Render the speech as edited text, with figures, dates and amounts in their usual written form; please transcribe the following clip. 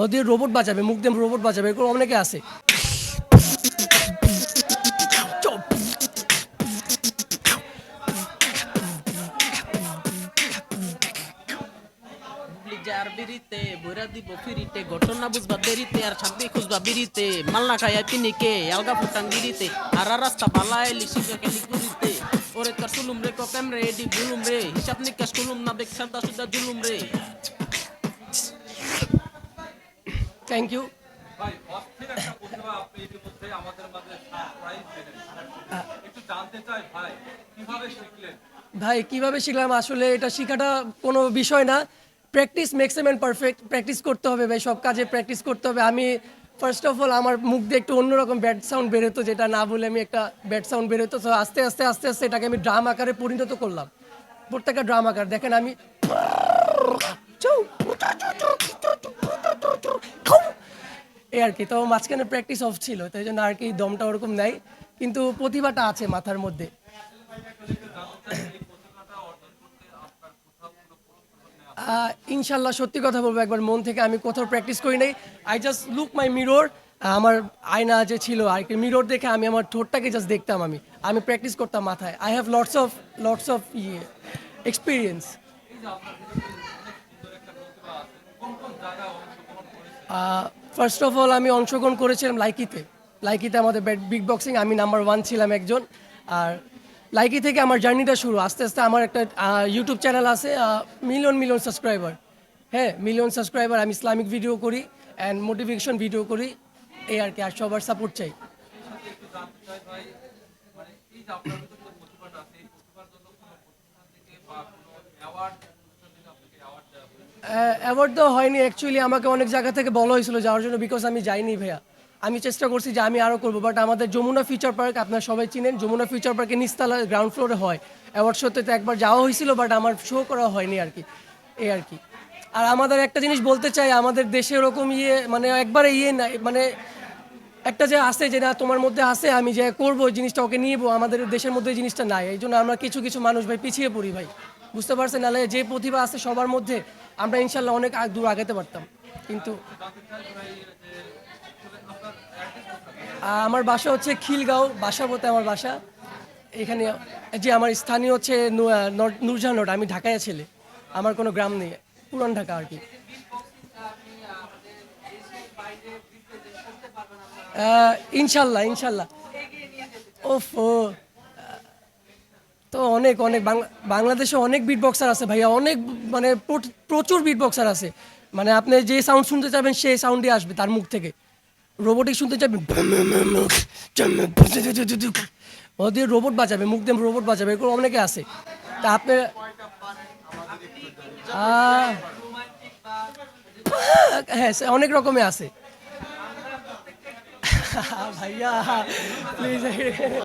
ওদের রোবট বাজাবে, মুখ দিয়ে রোবট বাজাবে, এরকম অনেকে আছে। যার বিরিতে বইরা দিব ফিরিতে ঘটনা বুঝবা দেরিতে আর ছাব্বি খুঁজবা বিরিতে মালনা খায়া পিনিকে আলগা ফুটান গিরিতে আর রাস্তা বালা এলি সিজকে লিগুরিতে ওরে তোর সুলুম রে ককেম রে এডি বুলুম রে হিসাব নিকাশ কুলুম না বেক সাদা সুদা জুলুম রে। Thank you. ভাই অস্থির একটা প্রতিভা আপনি ইতিমধ্যে আমাদের মাঝে সারপ্রাইজ দিলেন। একটু জানতে চাই ভাই কিভাবে শিখলেন? ভাই কিভাবে শিখলাম, আসলে এটা শেখাটা কোনো বিষয় না, practice makes a man perfect. Practice করতে হবে ভাই, সব কাজে প্র্যাকটিস করতে হবে। আমি ফার্স্ট অফ অল আমার মুখ দিয়ে একটু অন্যরকম ব্যাড সাউন্ড বেরোতো, যেটা না বলে আমি একটা ব্যাড সাউন্ড বেরোতো। তো আস্তে আস্তে আস্তে আস্তে এটাকে আমি ড্রাম আকারে পরিণত করলাম, প্রত্যেকটা ড্রাম আকার। দেখেন আমি এই আর কি। তো মাঝখানে প্র্যাকটিস অফ ছিল, তাই জন্য আর কি দমটা ওরকম নেই, কিন্তু প্রতিভাটা আছে মাথার মধ্যে। ইনশাল্লাহ সত্যি কথা বলবো, একবার মন থেকে আমি কোথাও প্র্যাকটিস করি নাই। I just look my mirror, আমার আয়না যে ছিল আর কি, মিরর দেখে আমি আমার ঠোঁটটাকে জাস্ট দেখতাম। আমি প্র্যাকটিস করতাম মাথায়। I have lots of experience. First of all আমি অংশগ্রহণ করেছিলাম লাইকিতে। লাইকিতে আমাদের বিগ বক্সিং আমি নাম্বার 1 ছিলাম একজন। আর লাইকি থেকে আমার জার্নিটা শুরু। আস্তে আস্তে আমার একটা ইউটিউব চ্যানেল আছে, মিলিয়ন সাবস্ক্রাইবার। হ্যাঁ, মিলিয়ন সাবস্ক্রাইবার। আমি ইসলামিক ভিডিও করি অ্যান্ড মোটিভেশন ভিডিও করি, এই আর কি। আর সবার সাপোর্ট চাই। একটু জানতে চাই ভাই মানে এই যে আপনার ভিতরে যে প্রতিভাটা আছে এই প্রতিভার জন্য কোনো প্রতিষ্ঠান থেকে বা কোনো অ্যাওয়ার্ড প্রতিষ্ঠান থেকে আপনাকে অ্যাওয়ার্ড দেওয়া হয়েছে? অ্যাওয়ার্ড তো হয়নি অ্যাকচুয়ালি, আমাকে অনেক জায়গা থেকে বলা হয়েছিল যাওয়ার জন্য, বিকজ আমি যাইনি ভাইয়া। আমি চেষ্টা করছি যে আমি আরও করবো, বাট আমাদের যমুনা ফিউচার পার্ক, আপনারা সবাই চিনেন, যমুনা ফিউচার পার্কে নিচতলা গ্রাউন্ড ফ্লোরে হয় অ্যাওয়ার্ড শোতে। তো একবার যাওয়া হয়েছিল, বাট আমার শো করা হয়নি আর কি, এই আর কি। আর আমাদের একটা জিনিস বলতে চাই, আমাদের দেশে ওরকম মানে একবারে না, মানে একটা যে আছে যে না তোমার মধ্যে আছে, আমি যে করবো ওই জিনিসটা, ওকে নিয়ে আমাদের দেশের মধ্যে এই জিনিসটা নাই। এই জন্য আমরা কিছু কিছু মানুষ ভাই পিছিয়ে পড়ি ভাই, বুঝতে পারছেন? নাহলে যে প্রতিভা আছে সবার মধ্যে, আমরা ইনশাল্লাহ অনেক দূর আগাতে পারতাম। কিন্তু আমার বাসা হচ্ছে খিলগাঁও, বাসাবোতে আমার বাসা এখানে। যে আমার স্থানীয় হচ্ছে নূরজাহান রোড। আমি ঢাকায় ছেলে, আমার কোনো গ্রাম নেই, পুরান ঢাকা আর কি। ইনশাল্লাহ ইনশাল্লাহ। ওফো, তো অনেক অনেক বাংলাদেশে অনেক বিট বক্সার আছে ভাইয়া, অনেক মানে প্রচুর বিট বক্সার আছে। মানে আপনি যে সাউন্ড শুনতে চাবেন সেই সাউন্ডই আসবে তার মুখ থেকে। রোবটিক শুনতে চাবেন, ওদের রোবট বাজাবে, মুখ দিয়ে রোবট বাজাবে, এরকম অনেকে আছে। তা আপনি হ্যাঁ, অনেক রকমের আছে ভাইয়া, প্লিজ।